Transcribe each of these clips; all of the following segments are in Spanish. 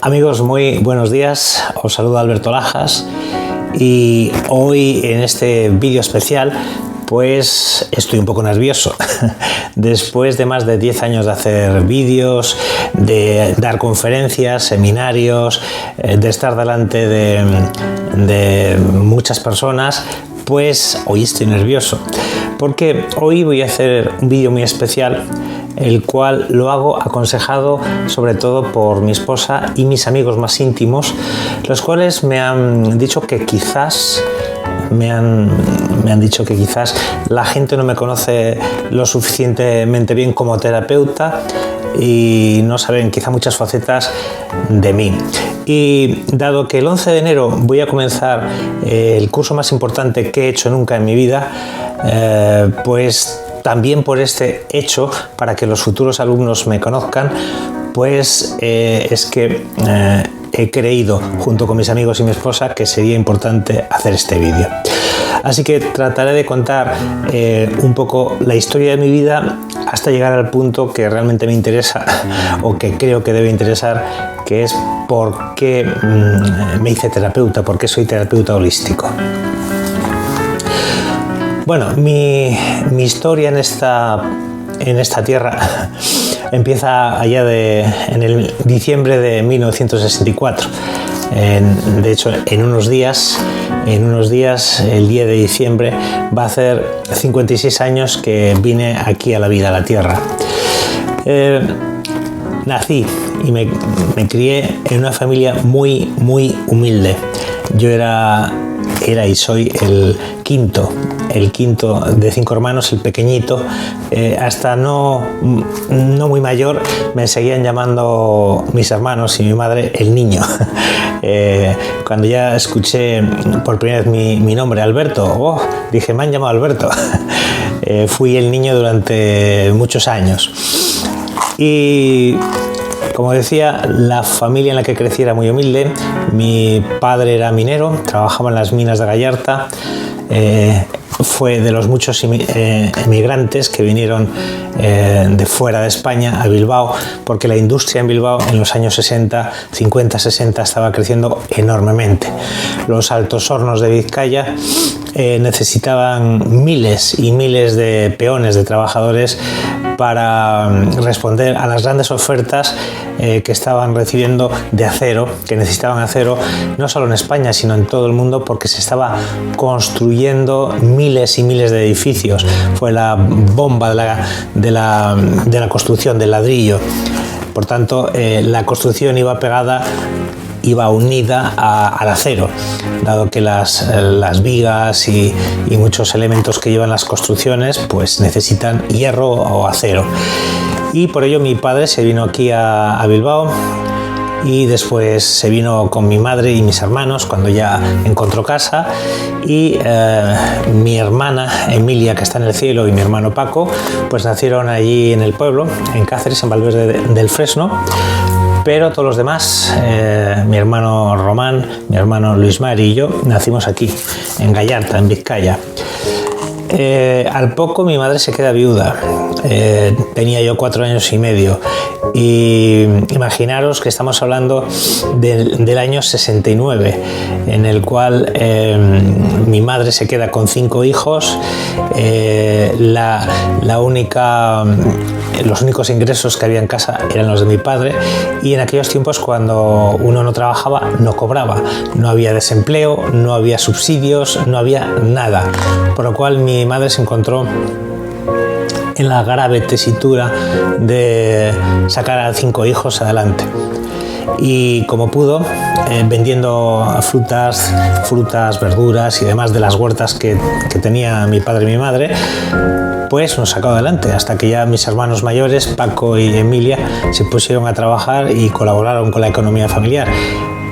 Amigos, muy buenos días, os saluda Alberto Lajas y hoy en este vídeo especial pues estoy un poco nervioso. Después de más de 10 años de hacer vídeos, de dar conferencias, seminarios, de estar delante de muchas personas, pues hoy estoy nervioso porque hoy voy a hacer un vídeo muy especial, el cual lo hago aconsejado sobre todo por mi esposa y mis amigos más íntimos, los cuales me han dicho que quizás la gente no me conoce lo suficientemente bien como terapeuta y no saben quizá muchas facetas de mí. Y dado que el 11 de enero voy a comenzar el curso más importante que he hecho nunca en mi vida, pues también por este hecho, para que los futuros alumnos me conozcan, pues es que he creído, junto con mis amigos y mi esposa, que sería importante hacer este vídeo. Así que trataré de contar un poco la historia de mi vida hasta llegar al punto que realmente me interesa o que creo que debe interesar, que es por qué me hice terapeuta, por qué soy terapeuta holístico. Bueno, mi historia en esta tierra empieza allá en el diciembre de 1964. De hecho, en unos días, el día de diciembre, va a hacer 56 años que vine aquí a la vida, a la tierra. Nací y me crié en una familia muy, muy humilde. Yo era y soy el quinto de 5 hermanos, el pequeñito. Hasta no muy mayor me seguían llamando mis hermanos y mi madre el niño. Cuando ya escuché por primera vez mi nombre, Alberto, dije, me han llamado Alberto. Fui el niño durante muchos años. Y como decía, la familia en la que crecí era muy humilde. Mi padre era minero, trabajaba en las minas de Gallarta. Fue de los muchos emigrantes que vinieron de fuera de España a Bilbao, porque la industria en Bilbao en los años 50-60 estaba creciendo enormemente. Los Altos Hornos de Vizcaya necesitaban miles y miles de peones, de trabajadores, para responder a las grandes ofertas que estaban recibiendo de acero, que necesitaban acero no solo en España sino en todo el mundo, porque se estaba construyendo miles y miles de edificios. Fue la bomba de la construcción del ladrillo. Por tanto, la construcción iba unida al acero, dado que las vigas y muchos elementos que llevan las construcciones pues necesitan hierro o acero. Y por ello mi padre se vino aquí a Bilbao y después se vino con mi madre y mis hermanos cuando ya encontró casa, y mi hermana Emilia, que está en el cielo, y mi hermano Paco pues nacieron allí en el pueblo, en Cáceres, en Valverde del Fresno. Pero todos los demás, mi hermano Román, mi hermano Luis Mari y yo, nacimos aquí, en Gallarta, en Vizcaya. Al poco mi madre se queda viuda. Tenía yo 4 años y medio. Y imaginaros que estamos hablando del año 69, en el cual mi madre se queda con 5 hijos. Los únicos ingresos que había en casa eran los de mi padre, y en aquellos tiempos, cuando uno no trabajaba, no cobraba. No había desempleo, no había subsidios, no había nada. Por lo cual mi madre se encontró en la grave tesitura de sacar a 5 hijos adelante. Y como pudo, vendiendo frutas, verduras y demás de las huertas que tenía mi padre y mi madre, pues nos sacó adelante, hasta que ya mis hermanos mayores, Paco y Emilia, se pusieron a trabajar y colaboraron con la economía familiar.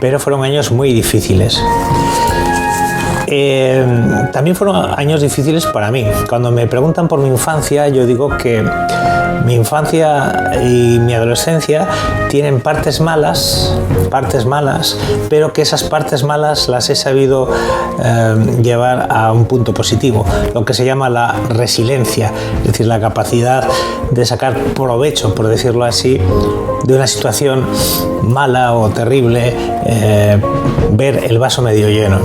Pero fueron años muy difíciles. También fueron años difíciles para mí. Cuando me preguntan por mi infancia, yo digo que mi infancia y mi adolescencia tienen partes malas, pero que esas partes malas las he sabido llevar a un punto positivo, lo que se llama la resiliencia, es decir, la capacidad de sacar provecho, por decirlo así, de una situación mala o terrible, ver el vaso medio lleno.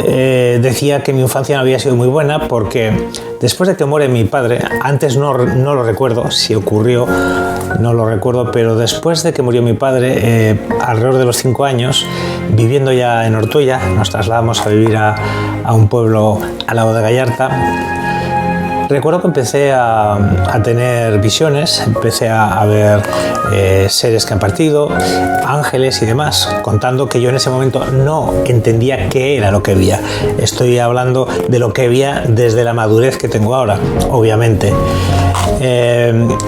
Decía que mi infancia no había sido muy buena porque después de que muere mi padre, antes no lo recuerdo, si ocurrió, no lo recuerdo, pero después de que murió mi padre, alrededor de los 5 años, viviendo ya en Ortuella, nos trasladamos a vivir a un pueblo al lado de Gallarta. Recuerdo que empecé a tener visiones, empecé a ver seres que han partido, ángeles y demás, contando que yo en ese momento no entendía qué era lo que veía. Estoy hablando de lo que veía desde la madurez que tengo ahora, obviamente.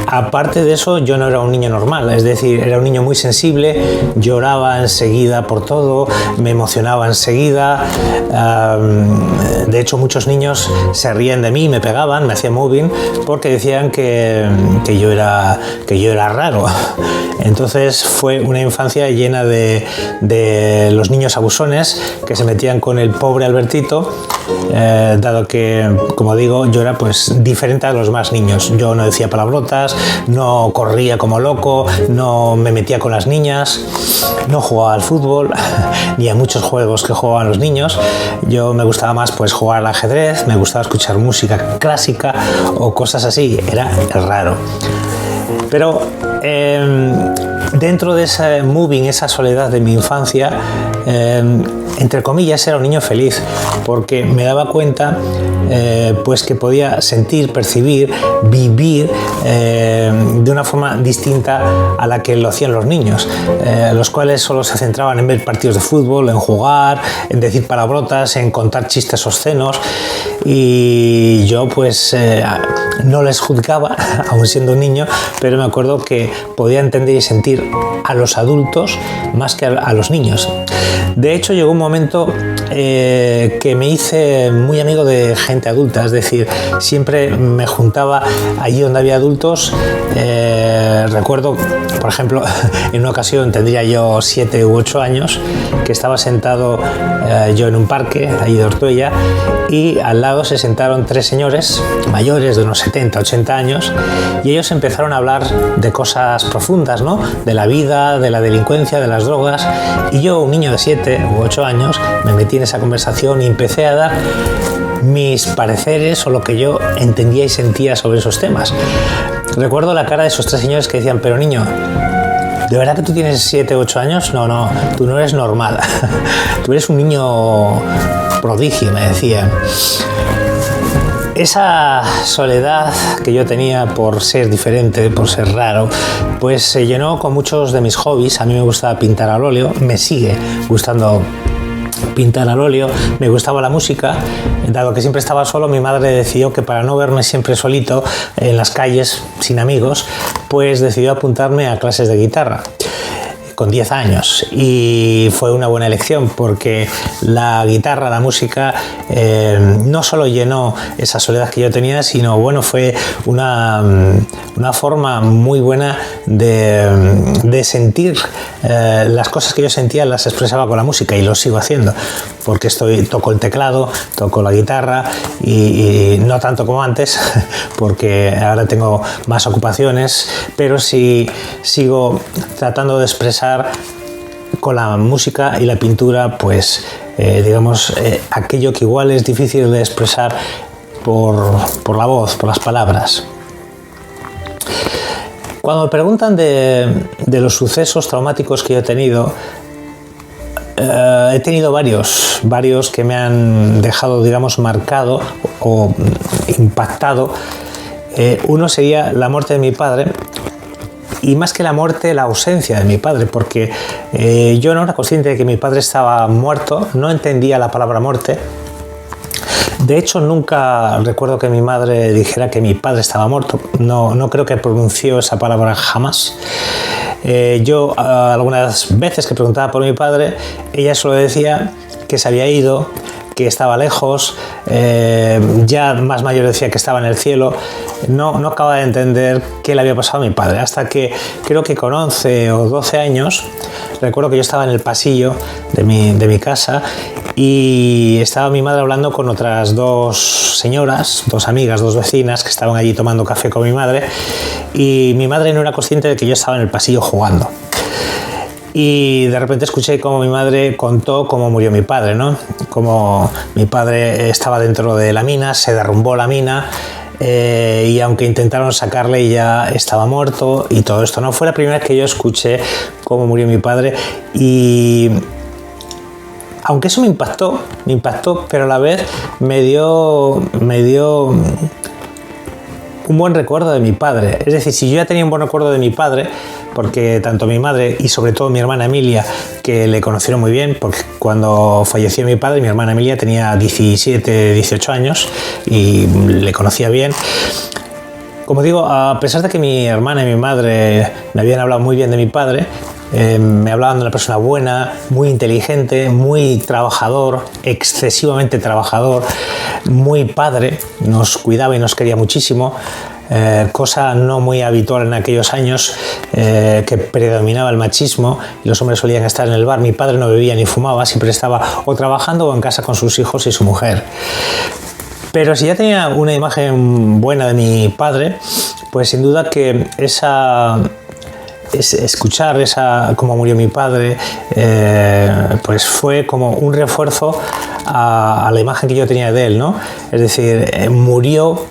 Aparte de eso, yo no era un niño normal, es decir, era un niño muy sensible, lloraba enseguida por todo, me emocionaba enseguida. De hecho, muchos niños se rían de mí, me pegaban, me hacían mobbing porque decían que yo era raro. Entonces fue una infancia llena de los niños abusones que se metían con el pobre Albertito, dado que, como digo, yo era pues diferente a los más niños. Yo no decía palabrotas, no corría como loco, no me metía con las niñas, no jugaba al fútbol ni a muchos juegos que jugaban los niños. Yo me gustaba más pues jugar al ajedrez, me gustaba escuchar música clásica o cosas así, era raro. Pero dentro de ese moving, esa soledad de mi infancia, entre comillas, era un niño feliz, porque me daba cuenta pues que podía sentir, percibir, vivir de una forma distinta a la que lo hacían los niños, los cuales solo se centraban en ver partidos de fútbol, en jugar, en decir palabrotas, en contar chistes obscenos, y yo pues no les juzgaba, aún siendo un niño, pero me acuerdo que podía entender y sentir a los adultos más que a los niños. De hecho, llegó un momento que me hice muy amigo de gente adulta, es decir, siempre me juntaba allí donde había adultos. Recuerdo, por ejemplo, en una ocasión tendría yo 7 u 8 años, que estaba sentado yo en un parque allí de Ortuella, y al lado se sentaron 3 señores mayores de unos 70, 80 años, y ellos empezaron a hablar de cosas profundas, ¿no? De la vida, de la delincuencia, de las drogas, y yo, un niño de 7 u 8 años, me metí en esa conversación y empecé a dar mis pareceres o lo que yo entendía y sentía sobre esos temas. Recuerdo la cara de esos 3 señores que decían: pero niño, ¿de verdad que tú tienes 7 u 8 años? No, tú no eres normal. Tú eres un niño prodigio, me decían. Esa soledad que yo tenía por ser diferente, por ser raro, pues se llenó con muchos de mis hobbies. A mí me gustaba pintar al óleo, me sigue gustando pintar al óleo, me gustaba la música. Dado que siempre estaba solo, mi madre decidió que para no verme siempre solito en las calles, sin amigos, pues decidió apuntarme a clases de guitarra con 10 años, y fue una buena elección porque la guitarra, la música, no solo llenó esa soledad que yo tenía, sino bueno, fue una forma muy buena de sentir las cosas que yo sentía, las expresaba con la música, y lo sigo haciendo porque toco el teclado, toco la guitarra, y no tanto como antes porque ahora tengo más ocupaciones, pero sí sigo tratando de expresar con la música y la pintura, pues digamos, aquello que igual es difícil de expresar por la voz, por las palabras. Cuando me preguntan de los sucesos traumáticos que yo he tenido varios que me han dejado, digamos, marcado o impactado. Uno sería la muerte de mi padre. Y más que la muerte, la ausencia de mi padre, porque yo no era consciente de que mi padre estaba muerto, no entendía la palabra muerte. De hecho, nunca recuerdo que mi madre dijera que mi padre estaba muerto. No creo que pronunció esa palabra jamás. Yo algunas veces que preguntaba por mi padre, ella solo decía que se había ido, que estaba lejos, ya más mayor decía que estaba en el cielo. No acaba de entender qué le había pasado a mi padre, hasta que creo que con 11 o 12 años recuerdo que yo estaba en el pasillo de mi casa y estaba mi madre hablando con otras dos señoras, dos amigas, dos vecinas que estaban allí tomando café con mi madre, y mi madre no era consciente de que yo estaba en el pasillo jugando. Y de repente escuché cómo mi madre contó cómo murió mi padre, ¿no? Cómo mi padre estaba dentro de la mina, se derrumbó la mina, y aunque intentaron sacarle ya estaba muerto y todo esto, ¿no? Fue la primera vez que yo escuché cómo murió mi padre, y aunque eso me impactó, pero a la vez me dio un buen recuerdo de mi padre. Es decir, si yo ya tenía un buen recuerdo de mi padre, porque tanto mi madre y sobre todo mi hermana Emilia, que le conocieron muy bien, porque cuando falleció mi padre, mi hermana Emilia tenía 17, 18 años y le conocía bien. Como digo, a pesar de que mi hermana y mi madre me habían hablado muy bien de mi padre, me hablaban de una persona buena, muy inteligente, muy trabajador, excesivamente trabajador, muy padre, nos cuidaba y nos quería muchísimo, cosa no muy habitual en aquellos años, que predominaba el machismo y los hombres solían estar en el bar. Mi padre no bebía ni fumaba, siempre estaba o trabajando o en casa con sus hijos y su mujer. Pero si ya tenía una imagen buena de mi padre, pues sin duda que escuchar cómo murió mi padre, pues fue como un refuerzo a la imagen que yo tenía de él, ¿no? Es decir, murió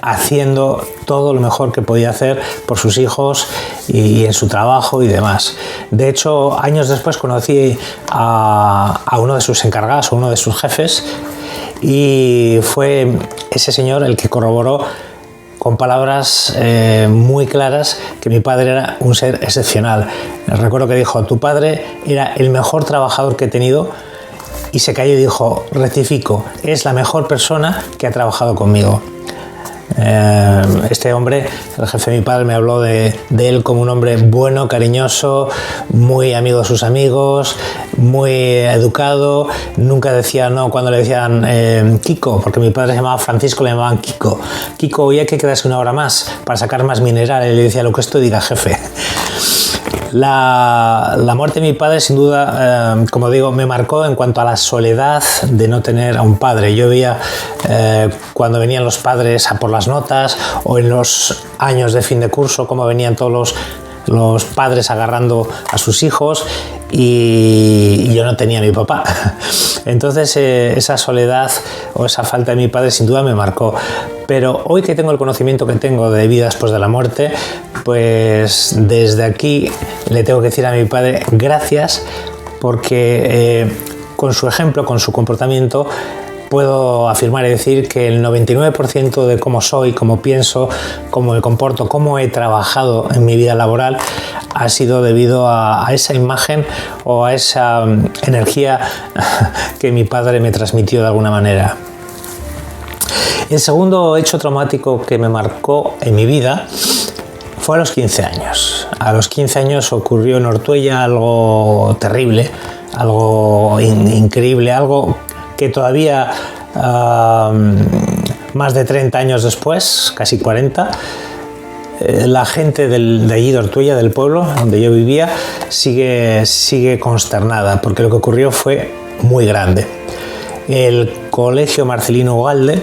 haciendo todo lo mejor que podía hacer por sus hijos y en su trabajo y demás. De hecho, años después conocí a uno de sus encargados, a uno de sus jefes, y fue ese señor el que corroboró con palabras muy claras que mi padre era un ser excepcional. Recuerdo que dijo: tu padre era el mejor trabajador que he tenido, y se calló y dijo: rectifico, es la mejor persona que ha trabajado conmigo. Este hombre, el jefe de mi padre, me habló de él como un hombre bueno, cariñoso, muy amigo de sus amigos, muy educado. Nunca decía no cuando le decían Kiko, porque mi padre se llamaba Francisco, le llamaban Kiko. Kiko, hoy hay que quedarse una hora más para sacar más mineral. Y le decía: lo que esto diga, jefe. La muerte de mi padre, sin duda, como digo, me marcó en cuanto a la soledad de no tener a un padre. Yo veía cuando venían los padres a por las notas, o en los años de fin de curso, cómo venían todos los padres agarrando a sus hijos, y yo no tenía a mi papá. Entonces esa soledad o esa falta de mi padre sin duda me marcó. Pero hoy que tengo el conocimiento que tengo de vida después de la muerte, pues desde aquí le tengo que decir a mi padre gracias, porque con su ejemplo, con su comportamiento, puedo afirmar y decir que el 99% de cómo soy, cómo pienso, cómo me comporto, cómo he trabajado en mi vida laboral ha sido debido a esa imagen o a esa energía que mi padre me transmitió de alguna manera. El segundo hecho traumático que me marcó en mi vida fue a los 15 años. A los 15 años ocurrió en Ortuella algo terrible, algo increíble, algo que todavía más de 30 años después, casi 40, la gente de allí de Ortuella, del pueblo donde yo vivía, sigue consternada, porque lo que ocurrió fue muy grande. El colegio Marcelino Ugalde,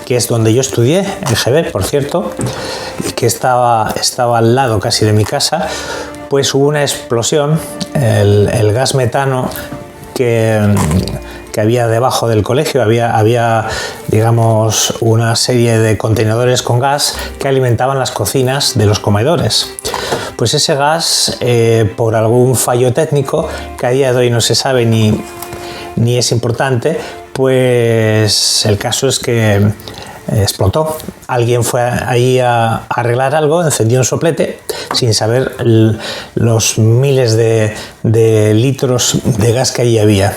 que es donde yo estudié, en GB, por cierto, y que estaba al lado casi de mi casa, pues hubo una explosión. El gas metano que había debajo del colegio, había digamos una serie de contenedores con gas que alimentaban las cocinas de los comedores. Pues ese gas, por algún fallo técnico que a día de hoy no se sabe ni es importante, pues el caso es que explotó. Alguien fue ahí a arreglar algo, encendió un soplete sin saber los miles de litros de gas que allí había.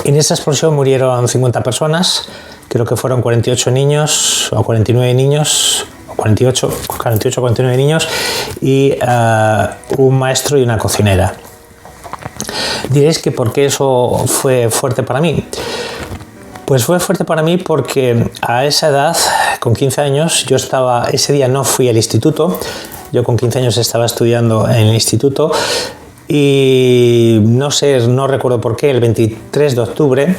En esa explosión murieron 50 personas, creo que fueron 48 niños o 49 niños, 48 o 49 niños, y un maestro y una cocinera. Diréis que ¿por qué eso fue fuerte para mí? Pues fue fuerte para mí porque a esa edad, con 15 años, ese día no fui al instituto, yo con 15 años estaba estudiando en el instituto y no recuerdo por qué, el 23 de octubre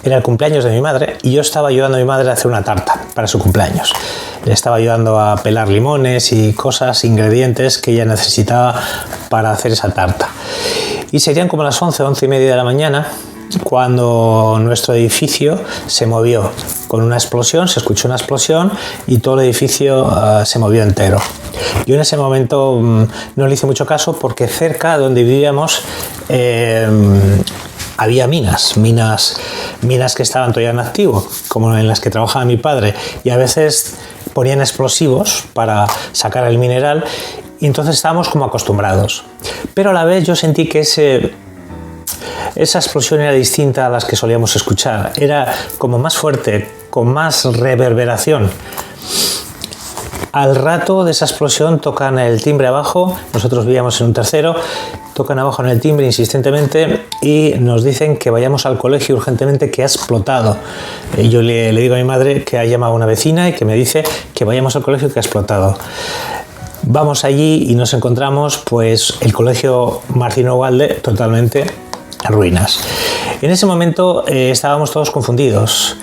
era el cumpleaños de mi madre y yo estaba ayudando a mi madre a hacer una tarta para su cumpleaños. Le estaba ayudando a pelar limones y ingredientes que ella necesitaba para hacer esa tarta. Y serían como las 11 y media de la mañana cuando nuestro edificio se movió con una explosión, se escuchó una explosión y todo el edificio se movió entero. Yo en ese momento no le hice mucho caso porque cerca de donde vivíamos había minas que estaban todavía en activo, como en las que trabajaba mi padre, y a veces ponían explosivos para sacar el mineral y entonces estábamos como acostumbrados. Pero a la vez yo sentí que esa explosión era distinta a las que solíamos escuchar, era como más fuerte, con más reverberación. Al rato de esa explosión tocan el timbre abajo, nosotros vivíamos en un tercero, tocan abajo en el timbre insistentemente y nos dicen que vayamos al colegio urgentemente, que ha explotado. Yo le digo a mi madre que ha llamado a una vecina y que me dice que vayamos al colegio, que ha explotado. Vamos allí y nos encontramos pues el colegio Marcino Ugalde totalmente en ruinas. En ese momento estábamos todos confundidos.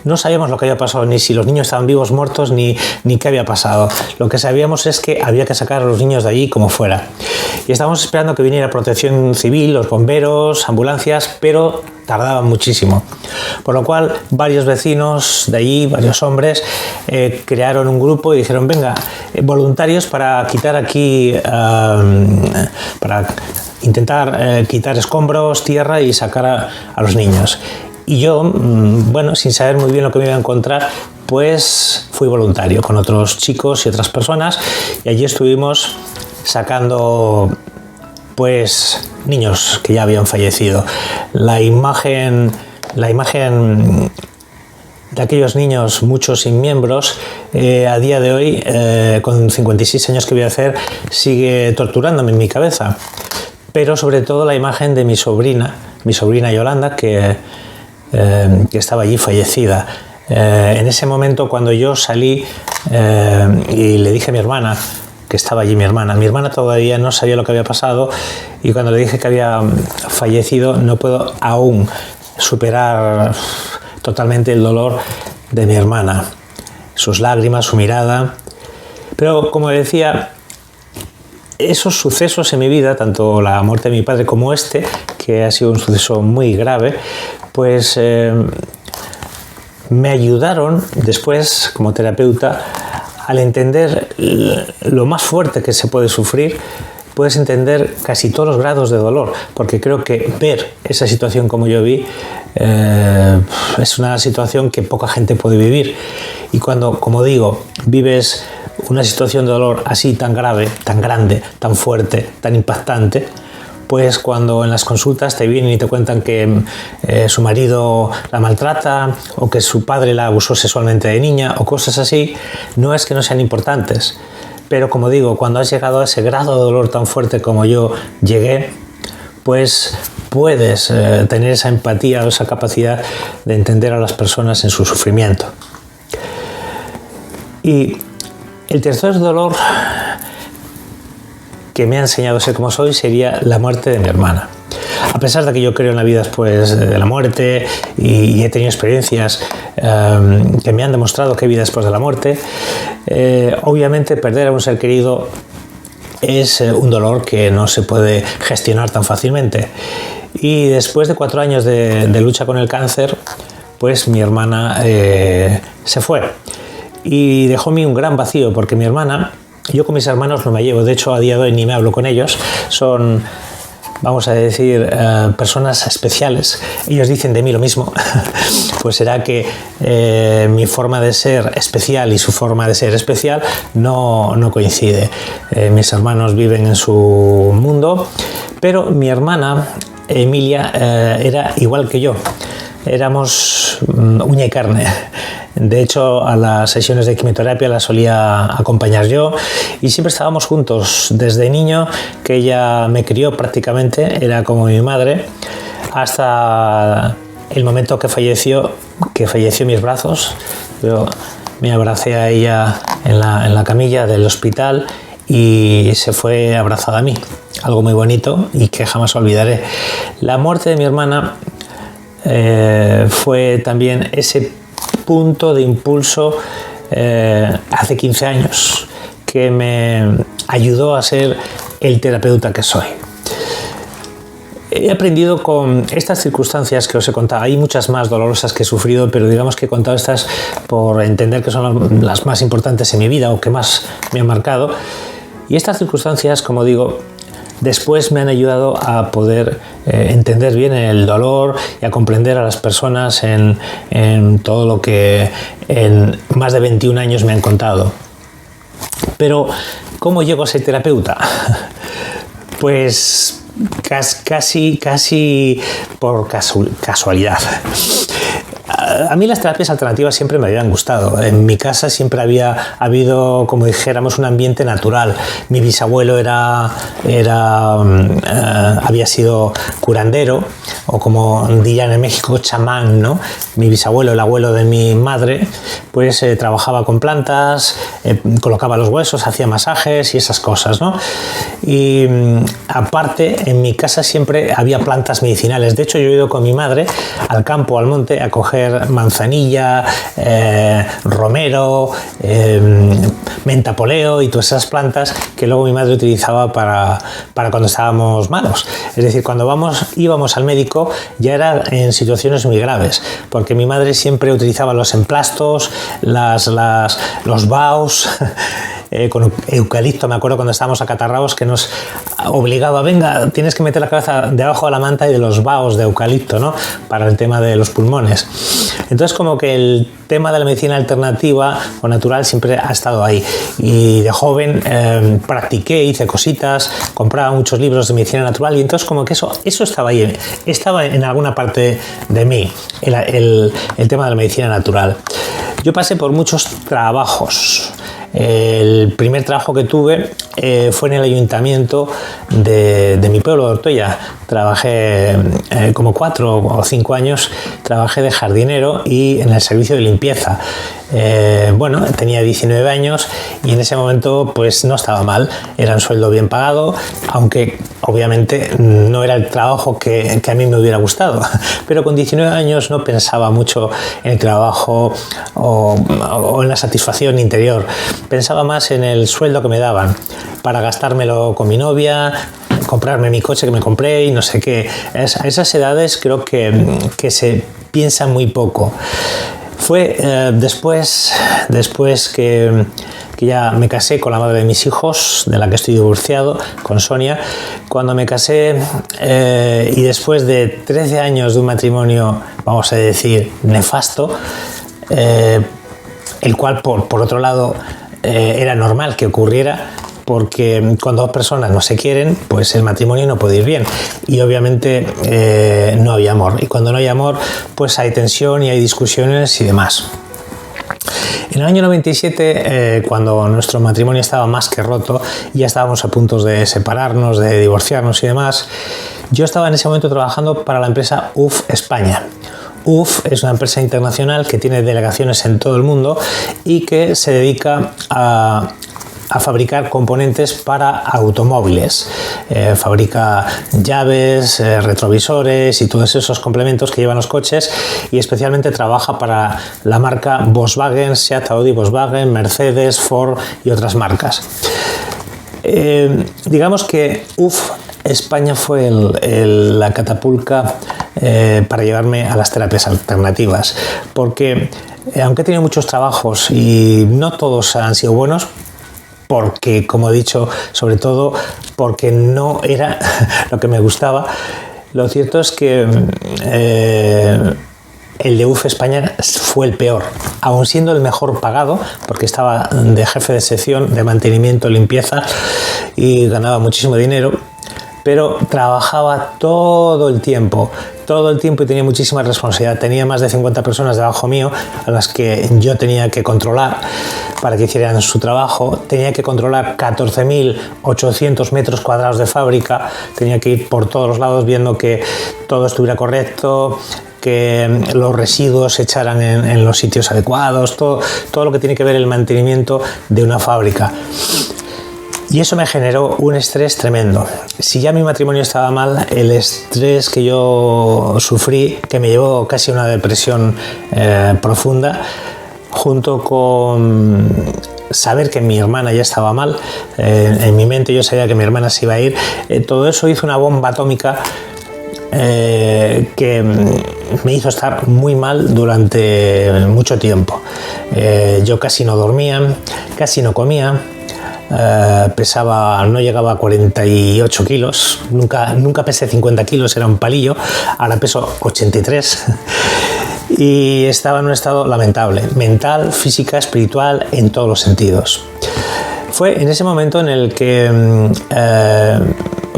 No sabíamos lo que había pasado, ni si los niños estaban vivos, muertos, ni qué había pasado. Lo que sabíamos es que había que sacar a los niños de allí como fuera. Y estábamos esperando que viniera Protección Civil, los bomberos, ambulancias, pero tardaban muchísimo. Por lo cual, varios vecinos de allí, varios hombres, crearon un grupo y dijeron, venga, voluntarios para quitar aquí, para intentar quitar escombros, tierra y sacar a los niños. Y yo, bueno, sin saber muy bien lo que me iba a encontrar, pues fui voluntario con otros chicos y otras personas y allí estuvimos sacando pues niños que ya habían fallecido. La imagen de aquellos niños, muchos sin miembros, a día de hoy, con 56 años que voy a hacer, sigue torturándome en mi cabeza. Pero sobre todo la imagen de mi sobrina Yolanda, que estaba allí fallecida. En ese momento, cuando yo salí y le dije a mi hermana que estaba allí, mi hermana todavía no sabía lo que había pasado, y cuando le dije que había fallecido, no puedo aún superar totalmente el dolor de mi hermana, sus lágrimas, su mirada. Pero como decía, esos sucesos en mi vida, tanto la muerte de mi padre como que ha sido un suceso muy grave, pues me ayudaron después como terapeuta al entender lo más fuerte que se puede sufrir. Puedes entender casi todos los grados de dolor, porque creo que ver esa situación como yo vi es una situación que poca gente puede vivir. Y cuando, como digo, vives una situación de dolor así tan grave, tan grande, tan fuerte, tan impactante, pues cuando en las consultas te vienen y te cuentan que su marido la maltrata o que su padre la abusó sexualmente de niña o cosas así, no es que no sean importantes, pero como digo, cuando has llegado a ese grado de dolor tan fuerte como yo llegué, pues puedes tener esa empatía o esa capacidad de entender a las personas en su sufrimiento. Y el tercer dolor que me ha enseñado a ser como soy sería la muerte de mi hermana. A pesar de que yo creo en la vida después de la muerte y he tenido experiencias que me han demostrado que hay vida después de la muerte, obviamente perder a un ser querido es un dolor que no se puede gestionar tan fácilmente. Y después de 4 años de lucha con el cáncer, pues mi hermana se fue y dejó en mí un gran vacío, porque mi hermana, yo con mis hermanos no me llevo, de hecho a día de hoy ni me hablo con ellos, son, vamos a decir, personas especiales. Ellos dicen de mí lo mismo. Pues será que mi forma de ser especial y su forma de ser especial no coincide. Mis hermanos viven en su mundo, pero mi hermana Emilia era igual que yo. éramos uña y carne. De hecho, a las sesiones de quimioterapia las solía acompañar yo y siempre estábamos juntos. Desde niño, que ella me crió prácticamente, era como mi madre, hasta el momento que falleció en mis brazos. Yo me abracé a ella en la camilla del hospital y se fue abrazada a mí. Algo muy bonito y que jamás olvidaré. La muerte de mi hermana fue también ese punto de impulso hace 15 años que me ayudó a ser el terapeuta que soy. He aprendido con estas circunstancias que os he contado. Hay muchas más dolorosas que he sufrido, pero digamos que he contado estas por entender que son las más importantes en mi vida o que más me han marcado. Y estas circunstancias, como digo, después me han ayudado a poder entender bien el dolor y a comprender a las personas en todo lo que en más de 21 años me han contado. Pero, ¿cómo llego a ser terapeuta? Pues casi por casualidad. A mí las terapias alternativas siempre me habían gustado. En mi casa siempre había habido, como dijéramos, un ambiente natural. Mi bisabuelo había sido curandero, o como dirían en México, chamán, ¿no? Mi bisabuelo, el abuelo de mi madre, pues trabajaba con plantas, colocaba los huesos, hacía masajes y esas cosas, ¿no? Y aparte, en mi casa siempre había plantas medicinales. De hecho, yo he ido con mi madre al campo, al monte, a coger manzanilla, romero, mentapoleo y todas esas plantas que luego mi madre utilizaba para cuando estábamos malos. Es decir, cuando íbamos al médico ya era en situaciones muy graves, porque mi madre siempre utilizaba los emplastos, los baos, con eucalipto. Me acuerdo cuando estábamos acatarrados que nos obligaba, venga, tienes que meter la cabeza debajo de la manta y de los baos de eucalipto, ¿no? Para el tema de los pulmones. Entonces, como que el tema de la medicina alternativa o natural siempre ha estado ahí. Y de joven practiqué, hice cositas, compraba muchos libros de medicina natural y entonces como que eso estaba ahí, estaba en alguna parte de mí, el tema de la medicina natural. Yo pasé por muchos trabajos. El primer trabajo que tuve fue en el ayuntamiento de mi pueblo, de Ortuella. Trabajé como 4 o 5 años, trabajé de jardinero y en el servicio de limpieza. Bueno, tenía 19 años y en ese momento pues no estaba mal, era un sueldo bien pagado, aunque obviamente no era el trabajo que a mí me hubiera gustado, pero con 19 años no pensaba mucho en el trabajo o en la satisfacción interior, pensaba más en el sueldo que me daban para gastármelo con mi novia, comprarme mi coche que me compré y no sé qué. A esas edades creo que se piensa muy poco. Fue después que ya me casé con la madre de mis hijos, de la que estoy divorciado, con Sonia. Cuando me casé y después de 13 años de un matrimonio, vamos a decir, nefasto, el cual por otro lado era normal que ocurriera, porque cuando dos personas no se quieren, pues el matrimonio no puede ir bien y obviamente no había amor, y cuando no hay amor pues hay tensión y hay discusiones y demás. En el año 97, cuando nuestro matrimonio estaba más que roto y ya estábamos a punto de separarnos, de divorciarnos y demás, yo estaba en ese momento trabajando para la empresa UF España. UF es una empresa internacional que tiene delegaciones en todo el mundo y que se dedica a fabricar componentes para automóviles. Fabrica llaves, retrovisores y todos esos complementos que llevan los coches, y especialmente trabaja para la marca Volkswagen, Seat, Audi, Volkswagen, Mercedes, Ford y otras marcas. Digamos que UF España fue la catapulta para llevarme a las terapias alternativas, porque aunque he tenido muchos trabajos y no todos han sido buenos, porque, como he dicho, sobre todo porque no era lo que me gustaba, lo cierto es que el de UF España fue el peor, aun siendo el mejor pagado, porque estaba de jefe de sección de mantenimiento, limpieza, y ganaba muchísimo dinero, pero trabajaba todo el tiempo, todo el tiempo y tenía muchísima responsabilidad. Tenía más de 50 personas debajo mío a las que yo tenía que controlar para que hicieran su trabajo. Tenía que controlar 14.800 metros cuadrados de fábrica. Tenía que ir por todos los lados viendo que todo estuviera correcto, que los residuos se echaran en los sitios adecuados, todo lo que tiene que ver el mantenimiento de una fábrica. Y eso me generó un estrés tremendo. Si ya mi matrimonio estaba mal, el estrés que yo sufrí, que me llevó casi a una depresión profunda, junto con saber que mi hermana ya estaba mal, en mi mente yo sabía que mi hermana se iba a ir, todo eso hizo una bomba atómica que me hizo estar muy mal durante mucho tiempo. Yo casi no dormía, casi no comía. No llegaba a 48 kilos, nunca pesé 50 kilos, era un palillo, ahora peso 83 y estaba en un estado lamentable, mental, física, espiritual, en todos los sentidos. Fue en ese momento en el que,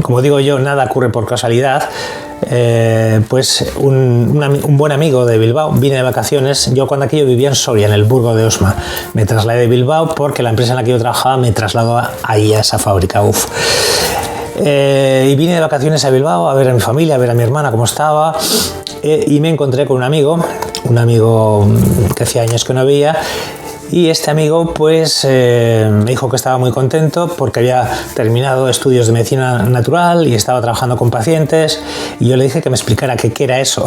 como digo yo, nada ocurre por casualidad. Pues un buen amigo de Bilbao vine de vacaciones. Yo cuando aquello vivía en Soria, en el Burgo de Osma. Me trasladé de Bilbao porque la empresa en la que yo trabajaba me trasladó ahí a esa fábrica. Y vine de vacaciones a Bilbao a ver a mi familia, a ver a mi hermana cómo estaba, y me encontré con un amigo que hacía años que no veía. Y este amigo pues me dijo que estaba muy contento porque había terminado estudios de medicina natural y estaba trabajando con pacientes, y yo le dije que me explicara qué era eso,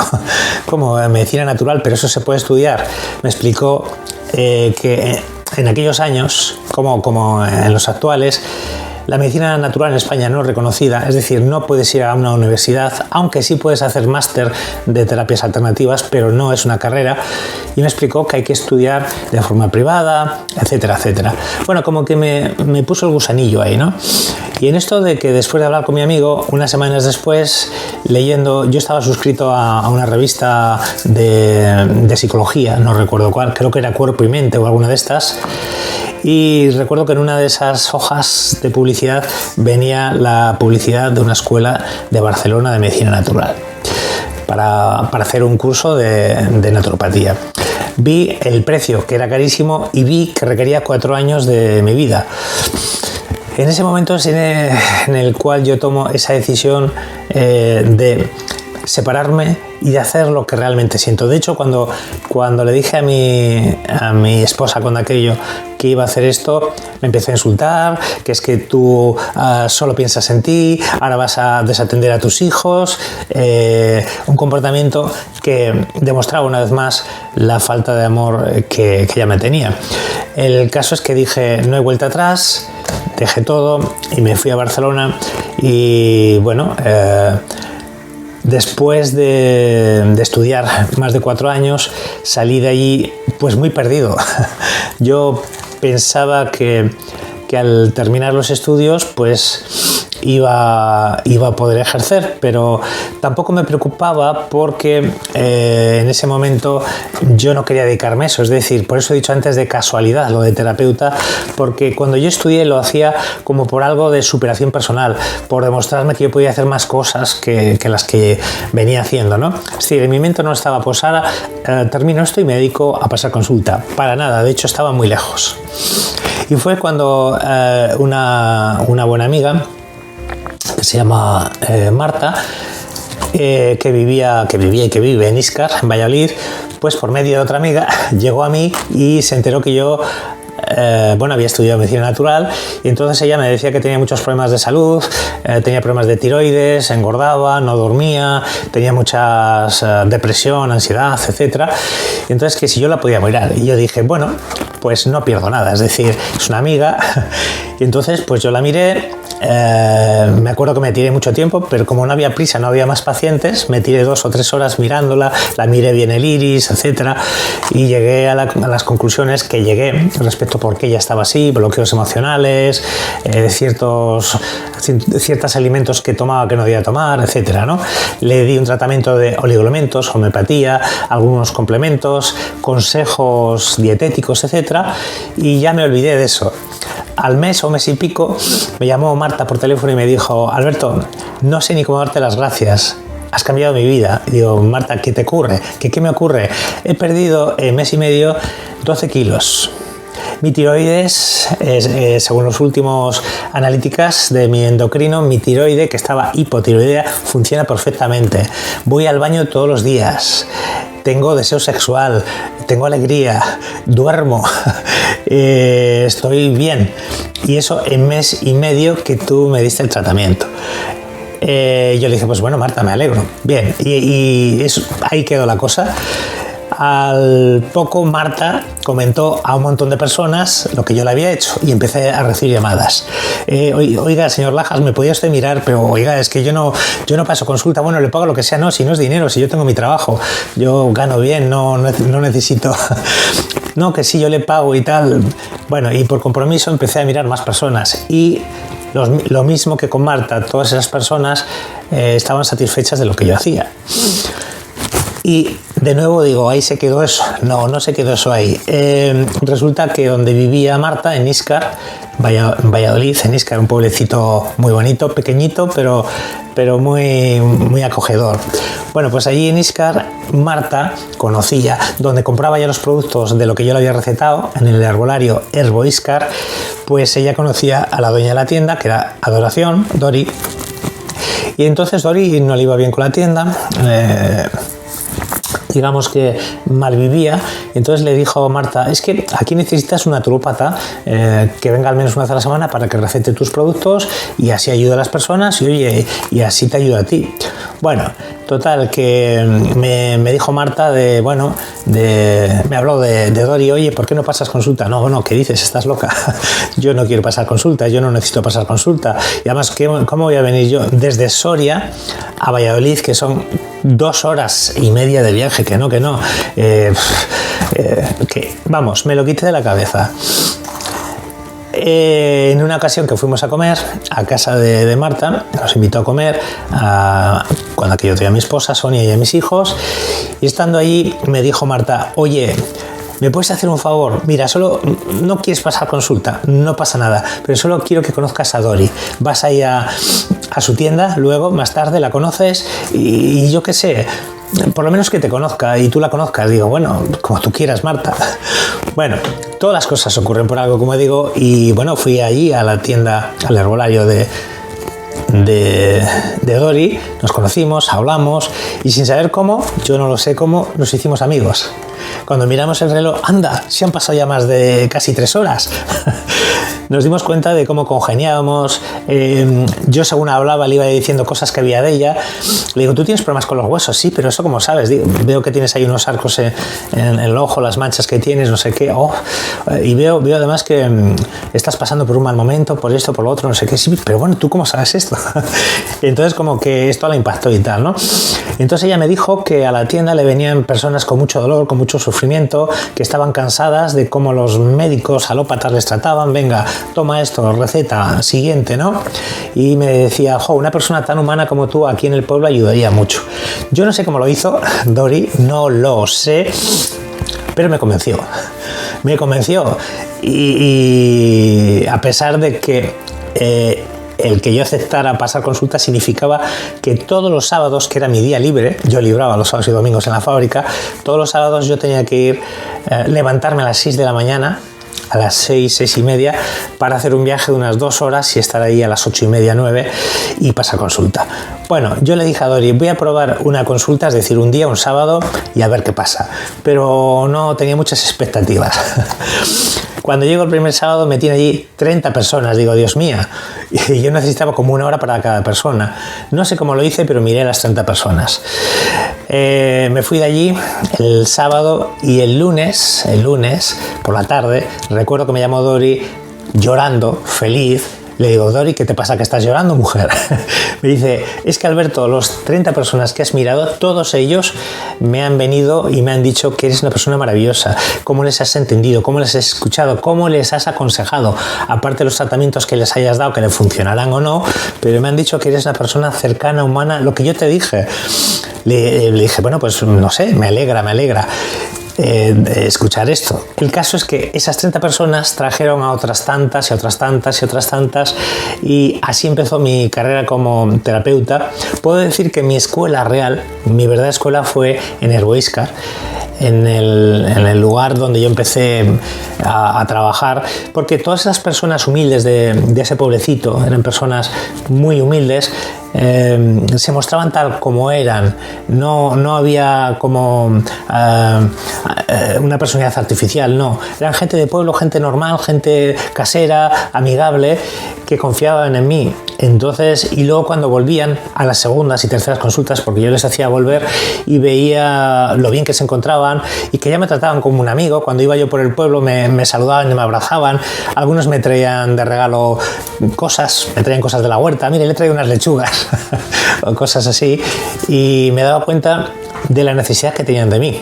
como medicina natural, pero eso se puede estudiar. Me explicó que en aquellos años, como en los actuales, la medicina natural en España no es reconocida, es decir, no puedes ir a una universidad, aunque sí puedes hacer máster de terapias alternativas, pero no es una carrera. Y me explicó que hay que estudiar de forma privada, etcétera, etcétera. Bueno, como que me puso el gusanillo ahí, ¿no? Y en esto de que después de hablar con mi amigo, unas semanas después, leyendo, yo estaba suscrito a una revista de psicología, no recuerdo cuál, creo que era Cuerpo y Mente o alguna de estas. Y recuerdo que en una de esas hojas de publicidad venía la publicidad de una escuela de Barcelona de medicina natural para hacer un curso de naturopatía. Vi el precio, que era carísimo, y vi que requería 4 años de mi vida. En ese momento es en el cual yo tomo esa decisión de separarme y de hacer lo que realmente siento. De hecho, cuando le dije a mi esposa con aquello que iba a hacer esto, me empezó a insultar, que es que tú solo piensas en ti, ahora vas a desatender a tus hijos, un comportamiento que demostraba una vez más la falta de amor que ella me tenía. El caso es que dije, no hay vuelta atrás, dejé todo y me fui a Barcelona. Y bueno, después de estudiar más de 4 años, salí de allí pues muy perdido. Yo pensaba que al terminar los estudios pues iba a poder ejercer, pero tampoco me preocupaba porque en ese momento yo no quería dedicarme a eso. Es decir, por eso he dicho antes de casualidad lo de terapeuta, porque cuando yo estudié lo hacía como por algo de superación personal, por demostrarme que yo podía hacer más cosas que las que venía haciendo, ¿no? Es decir, en mi mente no estaba, pues ahora termino esto y me dedico a pasar consulta. Para nada, de hecho estaba muy lejos. Y fue cuando una buena amiga, que se llama Marta, que vivía y que vive en Íscar, en Valladolid, pues por medio de otra amiga llegó a mí y se enteró que yo había estudiado medicina natural, y entonces ella me decía que tenía muchos problemas de salud, tenía problemas de tiroides, engordaba, no dormía, tenía muchas depresión, ansiedad, etcétera. Y entonces que si yo la podía mirar, y yo dije, bueno, pues no pierdo nada, es decir, es una amiga. Y entonces pues yo la miré. Me acuerdo que me tiré mucho tiempo, pero como no había prisa, no había más pacientes, me tiré 2 o 3 horas mirándola, la miré bien el iris, etcétera, y llegué a las conclusiones que llegué respecto a por qué ella estaba así, bloqueos emocionales, ciertos alimentos que tomaba que no debía tomar, etcétera, ¿no? Le di un tratamiento de oligoelementos, homeopatía, algunos complementos, consejos dietéticos, etcétera, y ya me olvidé de eso. Al mes o mes y pico me llamó Marta por teléfono y me dijo, Alberto, no sé ni cómo darte las gracias. has cambiado mi vida. Y digo, Marta, ¿qué te ocurre? ¿Qué me ocurre? He perdido en mes y medio 12 kilos. Mi tiroides, según los últimos analíticas de mi endocrino, mi tiroide, que estaba hipotiroidea, funciona perfectamente. Voy al baño todos los días. Tengo deseo sexual, tengo alegría, duermo, estoy bien. Y eso en mes y medio que tú me diste el tratamiento. Yo le dije, pues bueno, Marta, me alegro. Bien, y eso, ahí quedó la cosa. Al poco Marta comentó a un montón de personas lo que yo le había hecho y empecé a recibir llamadas. Oiga, señor Lajas, ¿me podía usted mirar? Pero oiga, es que yo no paso consulta. Bueno, le pago lo que sea. No, si no es dinero, si yo tengo mi trabajo, yo gano bien, no necesito. No, que sí, yo le pago y tal. Bueno, y por compromiso empecé a mirar más personas y lo mismo que con Marta, todas esas personas estaban satisfechas de lo que yo hacía. Y de nuevo digo, ahí se quedó eso. No se quedó eso ahí. Resulta que donde vivía Marta, en Íscar, Valladolid, en Íscar, un pueblecito muy bonito, pequeñito, pero muy acogedor. Bueno, pues allí en Íscar, Marta conocía, donde compraba ya los productos de lo que yo le había recetado, en el herbolario Herbo Íscar, pues ella conocía a la dueña de la tienda, que era Adoración, Dori. Y entonces Dori no le iba bien con la tienda, digamos que malvivía, y entonces le dijo a Marta, es que aquí necesitas un naturópata que venga al menos una vez a la semana para que recete tus productos y así ayuda a las personas y oye, y así te ayuda a ti. Bueno, total, que me dijo Marta me habló de Dori, oye, ¿por qué no pasas consulta? No, bueno, ¿qué dices? ¿Estás loca? Yo no quiero pasar consulta, yo no necesito pasar consulta. Y además, ¿cómo voy a venir yo desde Soria a Valladolid, que son 2 horas y media de viaje? Que no. Vamos, me lo quité de la cabeza. En una ocasión que fuimos a comer a casa de Marta, nos invitó a comer cuando yo tenía a mi esposa, Sonia, y a mis hijos, y estando allí me dijo Marta, oye, ¿me puedes hacer un favor? Mira, solo no quieres pasar consulta, no pasa nada, pero solo quiero que conozcas a Dori. Vas a ir a su tienda, luego, más tarde, la conoces y yo qué sé, por lo menos que te conozca y tú la conozcas. Digo, bueno, como tú quieras, Marta. Bueno, todas las cosas ocurren por algo, como digo, y bueno, fui allí a la tienda, al herbolario de Dori, nos conocimos, hablamos y sin saber cómo, yo no lo sé cómo, nos hicimos amigos. Cuando miramos el reloj, anda, se han pasado ya más de casi 3 horas. Nos dimos cuenta de cómo congeniábamos. Yo, según hablaba, le iba diciendo cosas que había de ella. Le digo, ¿tú tienes problemas con los huesos? Sí, pero eso, ¿cómo sabes? Digo, veo que tienes ahí unos arcos en el ojo, las manchas que tienes, no sé qué. Y veo además que estás pasando por un mal momento, por esto, por lo otro, no sé qué. Sí, pero bueno, ¿tú cómo sabes esto? Entonces, como que esto la impactó y tal, ¿no? Entonces ella me dijo que a la tienda le venían personas con mucho dolor, con mucho sufrimiento, que estaban cansadas de cómo los médicos alópatas les trataban. Venga, toma esto, receta, siguiente, ¿no? Y me decía, una persona tan humana como tú aquí en el pueblo ayudaría mucho. Yo no sé cómo lo hizo Dori, no lo sé, pero me convenció. Y a pesar de que el que yo aceptara pasar consulta significaba que todos los sábados, que era mi día libre, yo libraba los sábados y domingos en la fábrica, todos los sábados yo tenía que ir, levantarme a las 6 de la mañana, a las 6 y media, para hacer un viaje de unas 2 horas y estar ahí a las 8 y media, 9 y pasar consulta. Bueno, yo le dije a Dori, voy a probar una consulta, es decir, un día, un sábado, y a ver qué pasa. Pero no tenía muchas expectativas. Cuando llego el primer sábado me tiene allí 30 personas, digo, Dios mío, y yo necesitaba como 1 hora para cada persona. No sé cómo lo hice, pero miré a las 30 personas. Me fui de allí el sábado y el lunes por la tarde, recuerdo que me llamó Dori llorando, feliz. Le digo, Dori, ¿qué te pasa que estás llorando, mujer? Me dice, es que Alberto, los 30 personas que has mirado, todos ellos me han venido y me han dicho que eres una persona maravillosa. ¿Cómo les has entendido? ¿Cómo les has escuchado? ¿Cómo les has aconsejado? Aparte de los tratamientos que les hayas dado, que le funcionarán o no, pero me han dicho que eres una persona cercana, humana, lo que yo te dije. Le dije, bueno, pues no sé, me alegra. escuchar esto. El caso es que esas 30 personas trajeron a otras tantas y otras tantas y otras tantas, y así empezó mi carrera como terapeuta. Puedo decir que mi escuela real, mi verdadera escuela, fue en Herbóiscar, en el lugar donde yo empecé a trabajar, porque todas esas personas humildes de ese pueblecito, eran personas muy humildes, se mostraban tal como eran. No había como una personalidad artificial, no. Eran gente de pueblo, gente normal, gente casera, amigable, que confiaban en mí. Entonces, y luego cuando volvían a las segundas y terceras consultas, porque yo les hacía volver y veía lo bien que se encontraban y que ya me trataban como un amigo. Cuando iba yo por el pueblo me saludaban y me abrazaban. Algunos me traían de regalo cosas, me traían cosas de la huerta. Mire, le traigo unas lechugas o cosas así, y me daba cuenta de la necesidad que tenían de mí.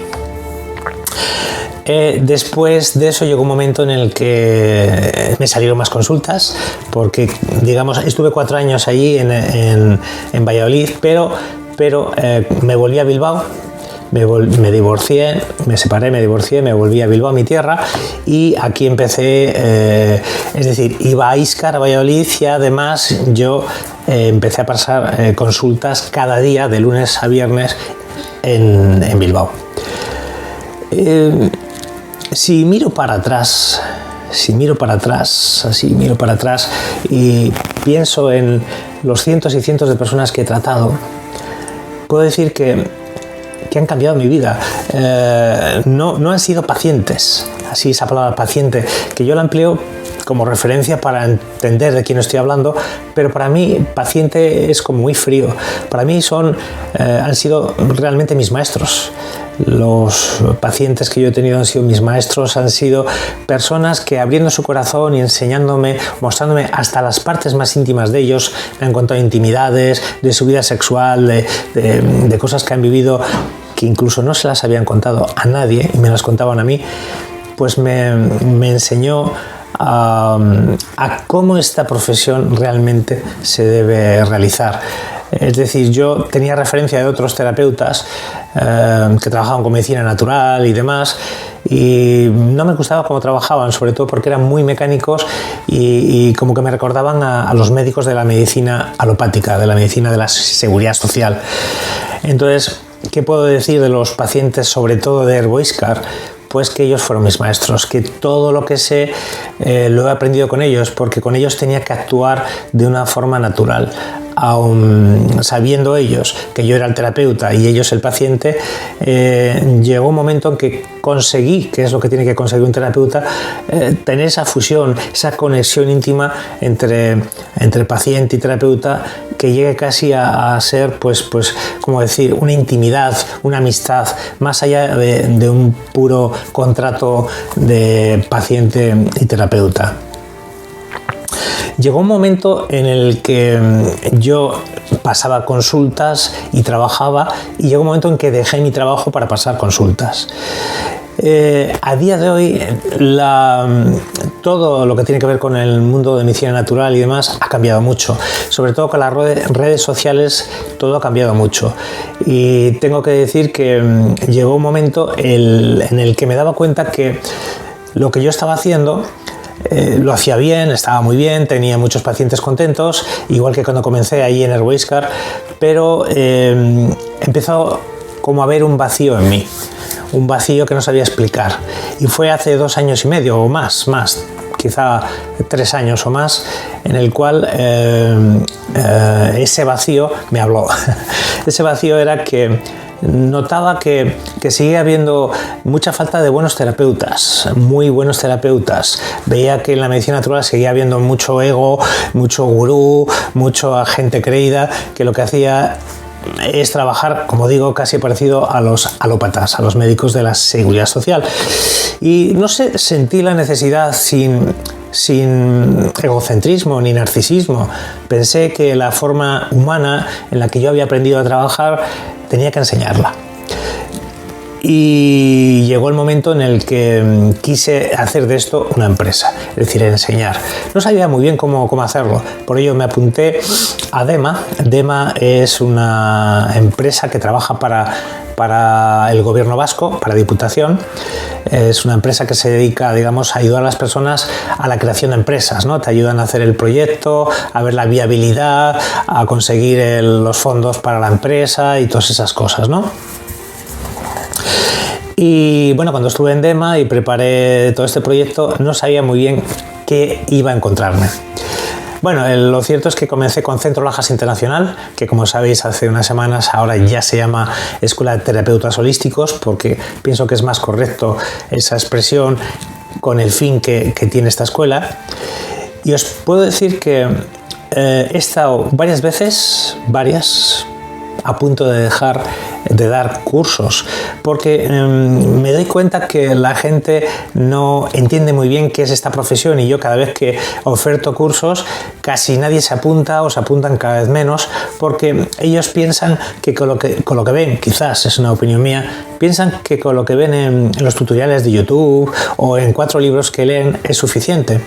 Después de eso llegó un momento en el que me salieron más consultas, porque digamos estuve 4 años allí en Valladolid, pero me volví a Bilbao. Me divorcié, me separé, me divorcié, me volví a Bilbao, mi tierra, y aquí empecé, es decir, iba a Íscar, a Valladolid, y además yo empecé a pasar consultas cada día, de lunes a viernes, en Bilbao. Si miro para atrás y pienso en los cientos y cientos de personas que he tratado, puedo decir que han cambiado mi vida. No han sido pacientes, así esa palabra paciente, que yo la empleo como referencia para entender de quién estoy hablando, pero para mí paciente es como muy frío. Para mí han sido realmente mis maestros. Los pacientes que yo he tenido han sido mis maestros, han sido personas que, abriendo su corazón y enseñándome, mostrándome hasta las partes más íntimas de ellos, me han contado intimidades de su vida sexual, de cosas que han vivido que incluso no se las habían contado a nadie y me las contaban a mí. Pues me enseñó a cómo esta profesión realmente se debe realizar. Es decir, yo tenía referencia de otros terapeutas que trabajaban con medicina natural y demás, y no me gustaba cómo trabajaban, sobre todo porque eran muy mecánicos y como que me recordaban a los médicos de la medicina alopática, de la medicina de la seguridad social. Entonces, ¿qué puedo decir de los pacientes, sobre todo de Herbóiscar? Pues que ellos fueron mis maestros, que todo lo que sé lo he aprendido con ellos, porque con ellos tenía que actuar de una forma natural. Aun sabiendo ellos que yo era el terapeuta y ellos el paciente, llegó un momento en que conseguí, que es lo que tiene que conseguir un terapeuta, tener esa fusión, esa conexión íntima entre paciente y terapeuta, que llegue casi a ser, pues, como decir, una intimidad, una amistad, más allá de un puro contrato de paciente y terapeuta. Llegó un momento en el que yo pasaba consultas y trabajaba, y llegó un momento en que dejé mi trabajo para pasar consultas. A día de hoy todo lo que tiene que ver con el mundo de medicina natural y demás ha cambiado mucho, sobre todo con las redes sociales. Todo ha cambiado mucho, y tengo que decir que llegó un momento en el que me daba cuenta que lo que yo estaba haciendo lo hacía bien, estaba muy bien, tenía muchos pacientes contentos, igual que cuando comencé ahí en Herbóiscar, pero empezó como a haber un vacío en mí, un vacío que no sabía explicar, y fue hace 2 años y medio o más, quizá 3 años o más, en el cual ese vacío me habló. Ese vacío era que notaba que seguía habiendo mucha falta de buenos terapeutas, muy buenos terapeutas. Veía que en la medicina natural seguía habiendo mucho ego, mucho gurú, mucha gente creída, que lo que hacía es trabajar, como digo, casi parecido a los alópatas, a los médicos de la seguridad social. Y no sé, sentí la necesidad, sin egocentrismo ni narcisismo, pensé que la forma humana en la que yo había aprendido a trabajar tenía que enseñarla. Y llegó el momento en el que quise hacer de esto una empresa, es decir, enseñar. No sabía muy bien cómo hacerlo, por ello me apunté a DEMA. DEMA es una empresa que trabaja para para el gobierno vasco, para Diputación. Es una empresa que se dedica, digamos, a ayudar a las personas a la creación de empresas, ¿no? Te ayudan a hacer el proyecto, a ver la viabilidad, a conseguir los fondos para la empresa y todas esas cosas, ¿no? Y bueno, cuando estuve en DEMA y preparé todo este proyecto, no sabía muy bien qué iba a encontrarme. Bueno, lo cierto es que comencé con Centro Lajas Internacional, que como sabéis hace unas semanas ahora ya se llama Escuela de Terapeutas Holísticos, porque pienso que es más correcto esa expresión con el fin que tiene esta escuela. Y os puedo decir que he estado varias veces, a punto de dejar de dar cursos, porque me doy cuenta que la gente no entiende muy bien qué es esta profesión, y yo cada vez que oferto cursos casi nadie se apunta, o se apuntan cada vez menos, porque ellos piensan que con lo que ven, quizás es una opinión mía, piensan que con lo que ven en los tutoriales de YouTube o en 4 libros que leen es suficiente.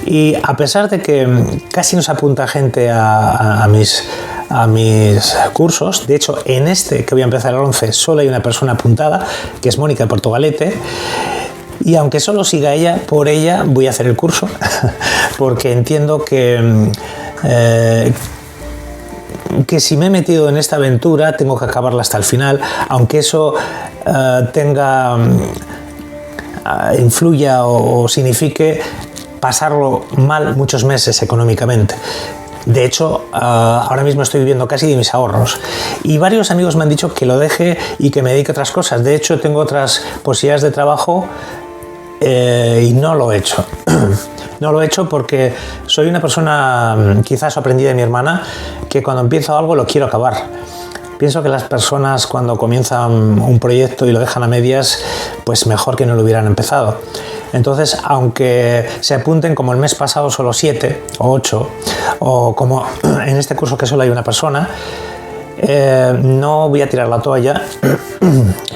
Y a pesar de que casi no se apunta gente a mis cursos, de hecho en este que voy a empezar el 11 solo hay una persona apuntada, que es Mónica de Portugalete, y aunque solo siga ella, por ella voy a hacer el curso porque entiendo que si me he metido en esta aventura tengo que acabarla hasta el final, aunque eso influya o signifique pasarlo mal muchos meses económicamente. De hecho, ahora mismo estoy viviendo casi de mis ahorros, y varios amigos me han dicho que lo deje y que me dedique a otras cosas. De hecho, tengo otras posibilidades de trabajo y no lo he hecho. No lo he hecho porque soy una persona, quizás aprendí de mi hermana, que cuando empiezo algo lo quiero acabar. Pienso que las personas cuando comienzan un proyecto y lo dejan a medias, pues mejor que no lo hubieran empezado. Entonces, aunque se apunten como el mes pasado solo 7 o 8, o como en este curso que solo hay una persona, no voy a tirar la toalla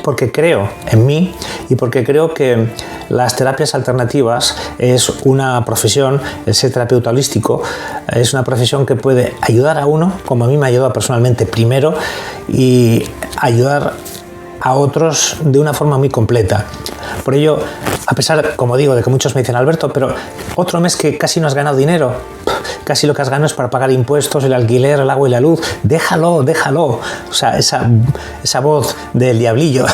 porque creo en mí y porque creo que las terapias alternativas es una profesión, el ser terapeuta holístico es una profesión que puede ayudar a uno, como a mí me ha ayudado personalmente primero, y ayudar a otros de una forma muy completa. Por ello, a pesar, como digo, de que muchos me dicen: Alberto, pero otro mes que casi no has ganado dinero, casi lo que has ganado es para pagar impuestos, el alquiler, el agua y la luz, déjalo. O sea, esa voz del diablillo,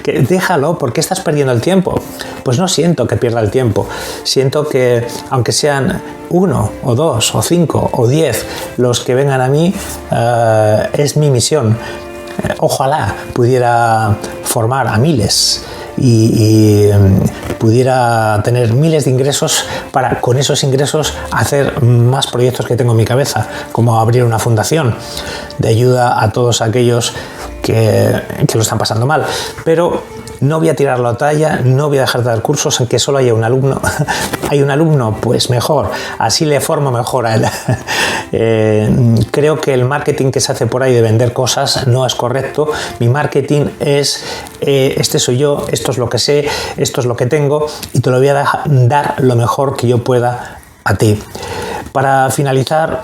que déjalo, ¿por qué estás perdiendo el tiempo? Pues no siento que pierda el tiempo, siento que aunque sean 1 o 2 o 5 o 10 los que vengan a mí, es mi misión. Ojalá pudiera formar a miles y pudiera tener miles de ingresos para con esos ingresos hacer más proyectos que tengo en mi cabeza, como abrir una fundación de ayuda a todos aquellos que lo están pasando mal. Pero no voy a tirar la toalla, no voy a dejar de dar cursos, aunque solo haya un alumno. ¿Hay un alumno? Pues mejor, así le formo mejor a él. Creo que el marketing que se hace por ahí de vender cosas no es correcto. Mi marketing es, este soy yo, esto es lo que sé, esto es lo que tengo, y te lo voy a dar lo mejor que yo pueda a ti. Para finalizar,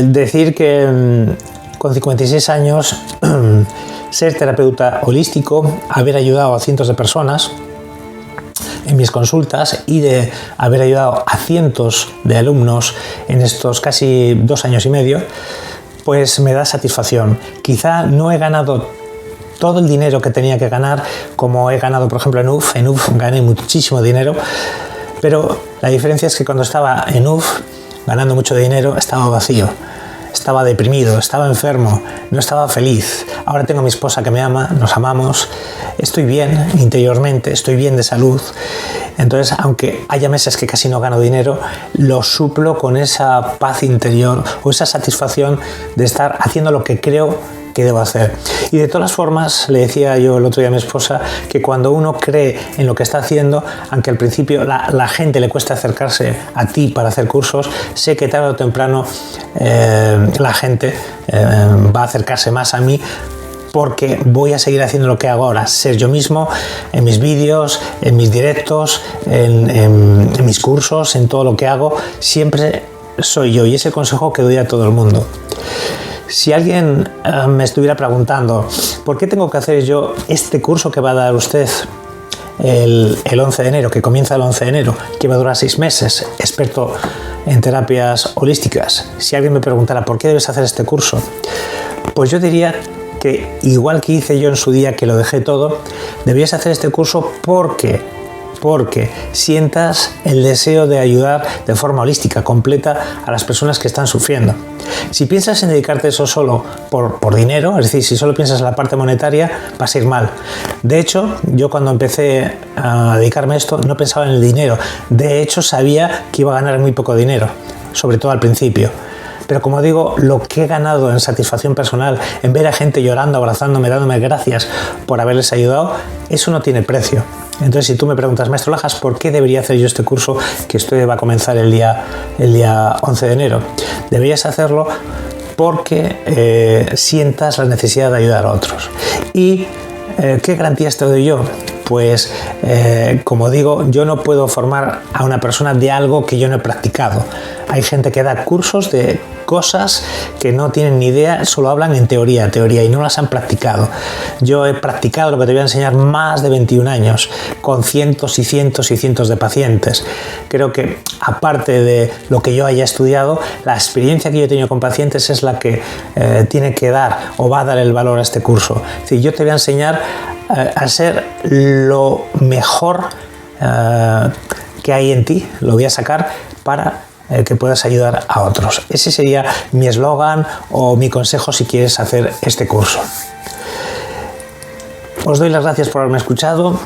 decir que con 56 años ser terapeuta holístico, haber ayudado a cientos de personas en mis consultas y de haber ayudado a cientos de alumnos en estos casi 2 años y medio, pues me da satisfacción. Quizá no he ganado todo el dinero que tenía que ganar, como he ganado, por ejemplo, en UF. En UF gané muchísimo dinero, pero la diferencia es que cuando estaba en UF ganando mucho dinero estaba vacío. Estaba deprimido, estaba enfermo, no estaba feliz. Ahora tengo a mi esposa que me ama, nos amamos, estoy bien interiormente, estoy bien de salud. Entonces, aunque haya meses que casi no gano dinero, lo suplo con esa paz interior o esa satisfacción de estar haciendo lo que creo que debo hacer. Y de todas formas, le decía yo el otro día a mi esposa que cuando uno cree en lo que está haciendo, aunque al principio la gente le cueste acercarse a ti para hacer cursos, sé que tarde o temprano la gente va a acercarse más a mí, porque voy a seguir haciendo lo que hago ahora, ser yo mismo en mis vídeos, en mis directos, en mis cursos, en todo lo que hago, siempre soy yo, y es el consejo que doy a todo el mundo. Si alguien me estuviera preguntando ¿por qué tengo que hacer yo este curso que va a dar usted el 11 de enero, que comienza el 11 de enero, que va a durar 6 meses, experto en terapias holísticas? Si alguien me preguntara ¿por qué debes hacer este curso? Pues yo diría que igual que hice yo en su día, que lo dejé todo, deberías hacer este curso porque sientas el deseo de ayudar de forma holística, completa, a las personas que están sufriendo. Si piensas en dedicarte a eso solo por dinero, es decir, si solo piensas en la parte monetaria, vas a ir mal. De hecho, yo cuando empecé a dedicarme a esto no pensaba en el dinero. De hecho, sabía que iba a ganar muy poco dinero, sobre todo al principio. Pero como digo, lo que he ganado en satisfacción personal, en ver a gente llorando, abrazándome, dándome gracias por haberles ayudado, eso no tiene precio. Entonces, si tú me preguntas, Maestro Lajas, ¿por qué debería hacer yo este curso que va a comenzar el día 11 de enero? Deberías hacerlo porque sientas la necesidad de ayudar a otros. ¿Y qué garantías te doy yo? Pues, como digo, yo no puedo formar a una persona de algo que yo no he practicado. Hay gente que da cursos de cosas que no tienen ni idea, solo hablan en teoría, y no las han practicado. Yo he practicado lo que te voy a enseñar más de 21 años, con cientos y cientos y cientos de pacientes. Creo que, aparte de lo que yo haya estudiado, la experiencia que yo he tenido con pacientes es la que tiene que dar o va a dar el valor a este curso. Es decir, yo te voy a enseñar a ser lo mejor que hay en ti, lo voy a sacar para que puedas ayudar a otros. Ese sería mi eslogan o mi consejo si quieres hacer este curso. Os doy las gracias por haberme escuchado.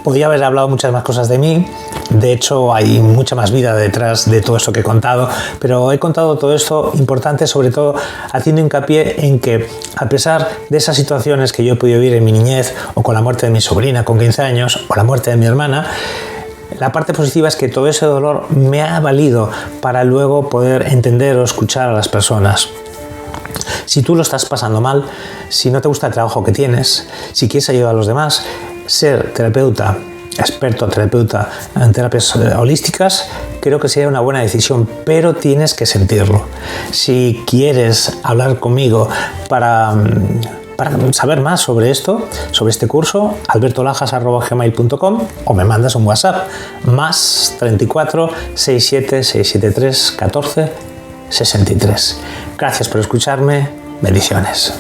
Podría haber hablado muchas más cosas de mí. De hecho, hay mucha más vida detrás de todo esto que he contado, pero he contado todo esto importante, sobre todo haciendo hincapié en que, a pesar de esas situaciones que yo he podido vivir en mi niñez, o con la muerte de mi sobrina con 15 años, o la muerte de mi hermana, la parte positiva es que todo ese dolor me ha valido para luego poder entender o escuchar a las personas. Si tú lo estás pasando mal, si no te gusta el trabajo que tienes, si quieres ayudar a los demás, ser terapeuta, experto terapeuta en terapias holísticas, creo que sería una buena decisión, pero tienes que sentirlo. Si quieres hablar conmigo para saber más sobre esto, sobre este curso, albertolajas@gmail.com, o me mandas un WhatsApp, más 34 67 673 14 63. Gracias por escucharme. Bendiciones.